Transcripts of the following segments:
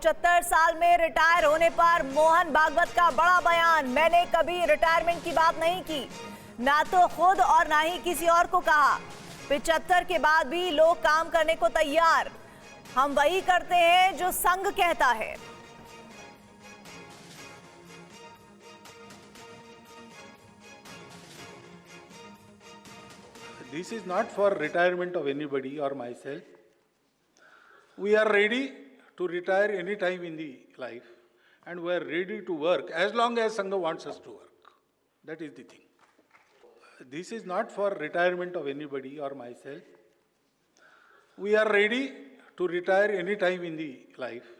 75 साल में रिटायर होने पर मोहन भागवत का बड़ा बयान। मैंने कभी रिटायरमेंट की बात नहीं की, ना तो खुद और ना ही किसी और को कहा। 75 के बाद भी लोग काम करने को तैयार। हम वही करते हैं जो संघ कहता है। This is not for retirement of anybody or myself. We are ready to retire any time in the life, and we are ready to work as long as Sangha wants us to work. That is the thing. This is not for retirement of anybody or myself. We are ready to retire any time in the life,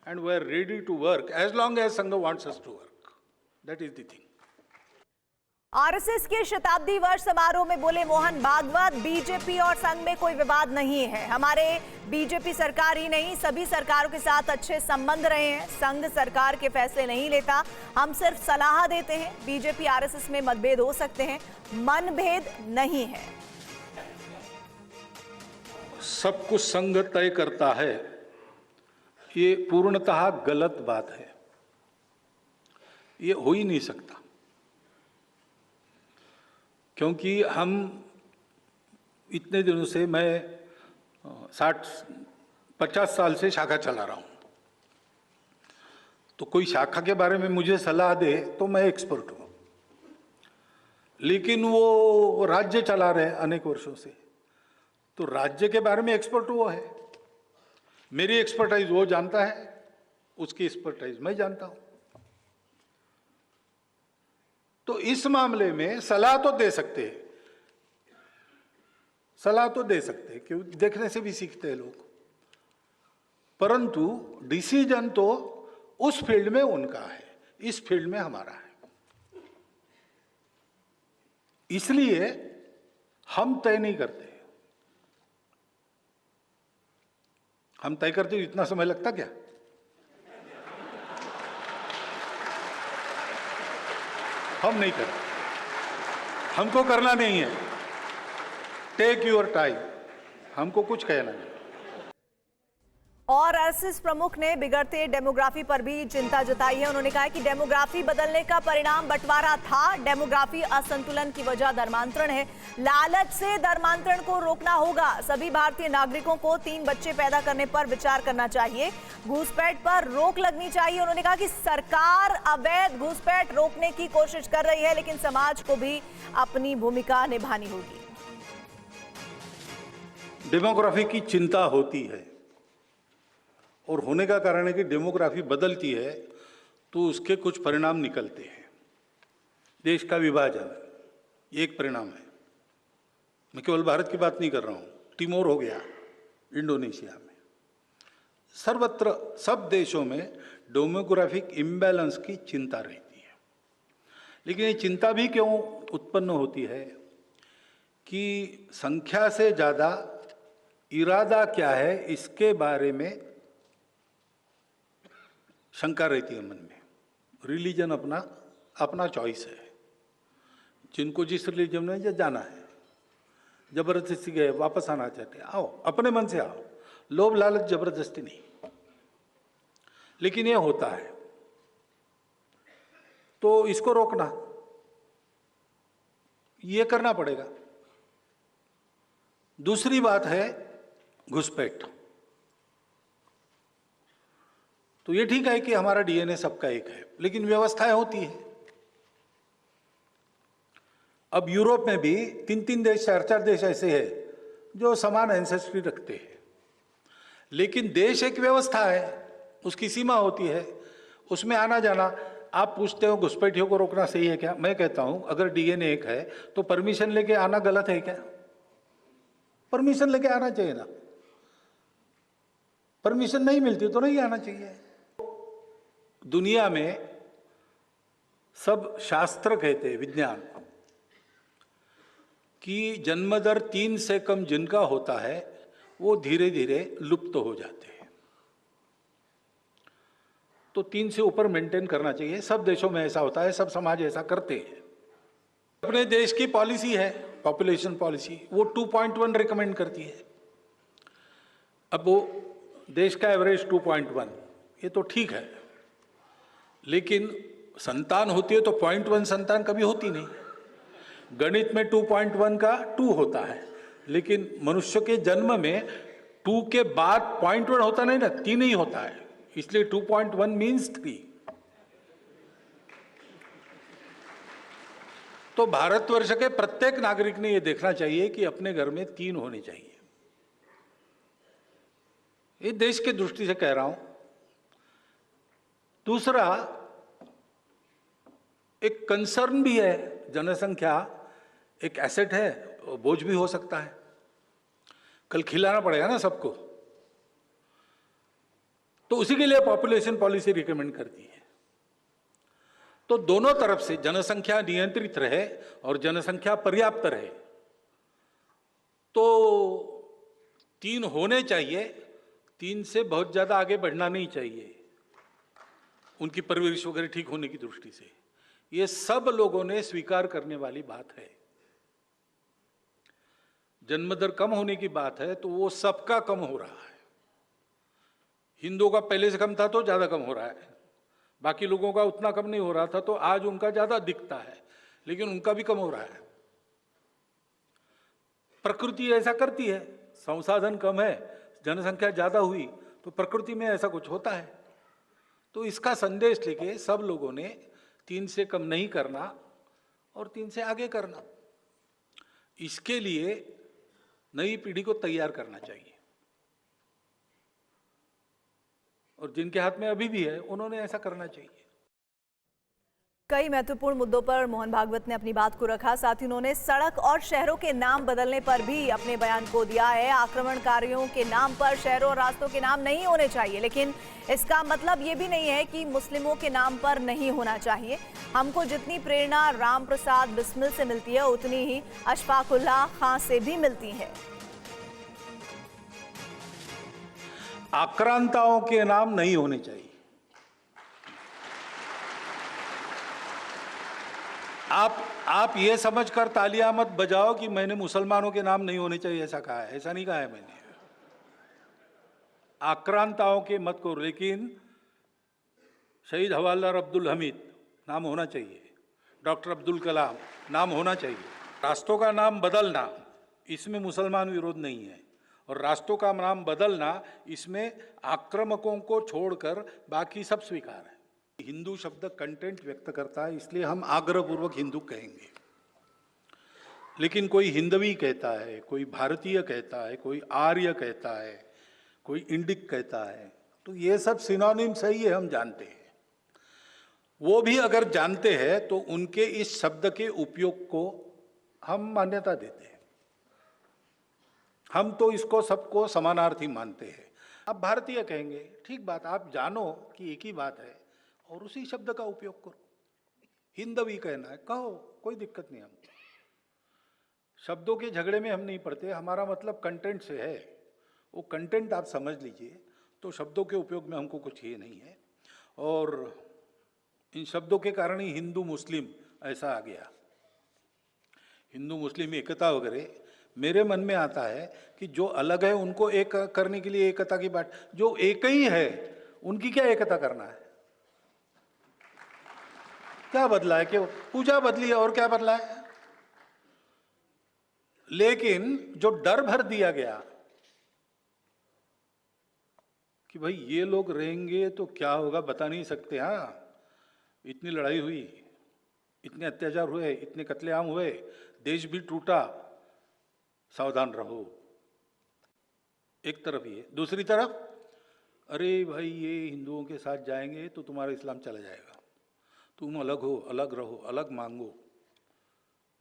and we are ready to work as long as Sangha wants us to work. That is the thing. RSS के शताब्दी वर्ष समारोह में बोले Mohan Bhagwat, BJP और संघ में कोई विवाद नहीं है। हमारे बीजेपी सरकार ही नहीं, सभी सरकारों के साथ अच्छे संबंध रहे हैं। संघ सरकार के फैसले नहीं लेता, हम सिर्फ सलाह देते हैं। बीजेपी आरएसएस में मतभेद हो सकते हैं, मनभेद नहीं है। सब कुछ संघ तय करता है, ये पूर्णतः गलत बात है। ये हो ही नहीं सकता, क्योंकि हम इतने दिनों से, मैं 50 साल से शाखा चला रहा हूं, तो कोई शाखा के बारे में मुझे सलाह दे तो मैं एक्सपर्ट हूं। लेकिन वो राज्य चला रहे अनेक वर्षों से, तो राज्य के बारे में एक्सपर्ट वो है। मेरी एक्सपर्टाइज वो जानता है, उसकी एक्सपर्टाइज मैं जानता हूं। तो इस मामले में सलाह तो दे सकते हैं, सलाह तो दे सकते हैं, क्यों, देखने से भी सीखते हैं लोग। परंतु डिसीजन तो उस फील्ड में उनका है, इस फील्ड में हमारा है। इसलिए हम तय नहीं करते। हम तय करते इतना समय लगता क्या? हम नहीं करते, हमको करना नहीं है। टेक योर टाइम, हमको कुछ कहना नहीं। और आरएसएस प्रमुख ने बिगड़ते डेमोग्राफी पर भी चिंता जताई है। उन्होंने कहा कि डेमोग्राफी बदलने का परिणाम बंटवारा था। डेमोग्राफी असंतुलन की वजह धर्मांतरण है। लालच से धर्मांतरण को रोकना होगा। सभी भारतीय नागरिकों को 3 बच्चे पैदा करने पर विचार करना चाहिए। घूसपैठ पर रोक लगनी चाहिए। उन्होंने कहा कि सरकार अवैध घूसपैठ रोकने की कोशिश कर रही है, लेकिन समाज को भी अपनी भूमिका निभानी होगी। डेमोग्राफी की चिंता होती है, और होने का कारण है कि डेमोग्राफी बदलती है तो उसके कुछ परिणाम निकलते हैं। देश का विभाजन एक परिणाम है। मैं केवल भारत की बात नहीं कर रहा हूँ, टिमोर हो गया इंडोनेशिया में। सर्वत्र सब देशों में डेमोग्राफिक इम्बैलेंस की चिंता रहती है। लेकिन ये चिंता भी क्यों उत्पन्न होती है कि संख्या से ज़्यादा इरादा क्या है, इसके बारे में शंका रहती है मन में। रिलीजन अपना अपना चॉइस है, जिनको जिस रिलीजन में जाना है, जबरदस्ती गए, वापस आना चाहते हैं, आओ, अपने मन से आओ, लोभ लालच जबरदस्ती नहीं। लेकिन ये होता है, तो इसको रोकना, ये करना पड़ेगा। दूसरी बात है घुसपैठ। तो ये ठीक है कि हमारा डीएनए सबका एक है, लेकिन व्यवस्थाएं होती है। अब यूरोप में भी 3-3 देश, 4-4 देश ऐसे हैं जो समान एंसेस्ट्री रखते हैं, लेकिन देश एक व्यवस्था है, उसकी सीमा होती है, उसमें आना जाना। आप पूछते हो घुसपैठियों को रोकना सही है क्या? मैं कहता हूं अगर डीएनए एक है तो परमिशन लेके आना गलत है क्या? परमिशन लेके आना चाहिए ना। परमिशन नहीं मिलती तो नहीं आना चाहिए। दुनिया में सब शास्त्र कहते हैं, विज्ञान, कि जन्मदर 3 से कम जिनका होता है वो धीरे धीरे लुप्त हो जाते हैं। तो 3 से ऊपर मेंटेन करना चाहिए। सब देशों में ऐसा होता है, सब समाज ऐसा करते हैं। अपने देश की पॉलिसी है, पॉपुलेशन पॉलिसी, वो 2.1 रिकमेंड करती है। अब वो देश का एवरेज 2.1, ये तो ठीक है, लेकिन संतान होती है तो 0.1 संतान कभी होती नहीं। गणित में 2.1 का 2 होता है, लेकिन मनुष्य के जन्म में 2 के बाद 0.1 होता नहीं ना, 3 ही होता है, इसलिए 2.1 मीन्स 3। तो भारतवर्ष के प्रत्येक नागरिक ने यह देखना चाहिए कि अपने घर में 3 होने चाहिए। ये देश की दृष्टि से कह रहा हूं। दूसरा, एक कंसर्न भी है, जनसंख्या एक एसेट है, बोझ भी हो सकता है, कल खिलाना पड़ेगा ना सबको, तो उसी के लिए पॉपुलेशन पॉलिसी रिकमेंड करती है। तो दोनों तरफ से जनसंख्या नियंत्रित रहे और जनसंख्या पर्याप्त रहे, तो 3 होने चाहिए, 3 से बहुत ज्यादा आगे बढ़ना नहीं चाहिए, उनकी परवरिश वगैरह ठीक होने की दृष्टि से। ये सब लोगों ने स्वीकार करने वाली बात है। जन्म दर कम होने की बात है तो वो सबका कम हो रहा है। हिंदुओं का पहले से कम था तो ज्यादा कम हो रहा है, बाकी लोगों का उतना कम नहीं हो रहा था, तो आज उनका ज्यादा दिखता है, लेकिन उनका भी कम हो रहा है। प्रकृति ऐसा करती है, संसाधन कम है, जनसंख्या ज्यादा हुई तो प्रकृति में ऐसा कुछ होता है। तो इसका संदेश लेके सब लोगों ने 3 से कम नहीं करना और 3 से आगे करना, इसके लिए नई पीढ़ी को तैयार करना चाहिए। और जिनके हाथ में अभी भी है उन्होंने ऐसा करना चाहिए। कई महत्वपूर्ण मुद्दों पर मोहन भागवत ने अपनी बात को रखा। साथ ही उन्होंने सड़क और शहरों के नाम बदलने पर भी अपने बयान को दिया है। आक्रमणकारियों के नाम पर शहरों और रास्तों के नाम नहीं होने चाहिए, लेकिन इसका मतलब ये भी नहीं है कि मुस्लिमों के नाम पर नहीं होना चाहिए। हमको जितनी प्रेरणा राम प्रसाद बिस्मिल से मिलती है, उतनी ही अशफाकुल्लाह खां से भी मिलती है। आक्रांताओं के नाम नहीं होने चाहिए। आप ये समझकर तालियां मत बजाओ कि मैंने मुसलमानों के नाम नहीं होने चाहिए ऐसा कहा है, ऐसा नहीं कहा है मैंने। आक्रांताओं के मत करो, लेकिन शहीद हवालदार अब्दुल हमीद नाम होना चाहिए, डॉक्टर अब्दुल कलाम नाम होना चाहिए। रास्तों का नाम बदलना, इसमें मुसलमान विरोध नहीं है, और रास्तों का नाम बदलना, इसमें आक्रामकों को छोड़कर बाकी सब स्वीकार है। हिंदू शब्द कंटेंट व्यक्त करता है, इसलिए हम आग्रहपूर्वक हिंदू कहेंगे। लेकिन कोई हिंदवी कहता है, कोई भारतीय कहता है, कोई आर्य कहता है, कोई इंडिक कहता है, तो ये सब सिनोनिम सही है, हम जानते हैं। वो भी अगर जानते हैं तो उनके इस शब्द के उपयोग को हम मान्यता देते हैं। हम तो इसको सबको समानार्थी मानते हैं। अब भारतीय कहेंगे, ठीक बात, आप जानो कि एक ही बात है और उसी शब्द का उपयोग करो। हिंदवी कहना है, कहो, कोई दिक्कत नहीं। हम शब्दों के झगड़े में हम नहीं पड़ते, हमारा मतलब कंटेंट से है। वो कंटेंट आप समझ लीजिए, तो शब्दों के उपयोग में हमको कुछ ये नहीं है। और इन शब्दों के कारण ही हिंदू मुस्लिम ऐसा आ गया। हिंदू मुस्लिम एकता वगैरह मेरे मन में आता है कि जो अलग है उनको एक करने के लिए एकता की बात, जो एक ही है उनकी क्या एकता करना है? क्या बदला है? कि पूजा बदली है और क्या बदला है? लेकिन जो डर भर दिया गया कि भाई ये लोग रहेंगे तो क्या होगा बता नहीं सकते। हाँ, इतनी लड़ाई हुई, इतने अत्याचार हुए, इतने कत्लेआम हुए, देश भी टूटा, सावधान रहो। एक तरफ ये, दूसरी तरफ अरे भाई ये हिंदुओं के साथ जाएंगे तो तुम्हारा इस्लाम चला जाएगा, तुम अलग हो, अलग रहो, अलग मांगो,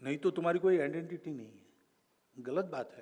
नहीं तो तुम्हारी कोई आइडेंटिटी नहीं है। गलत बात है।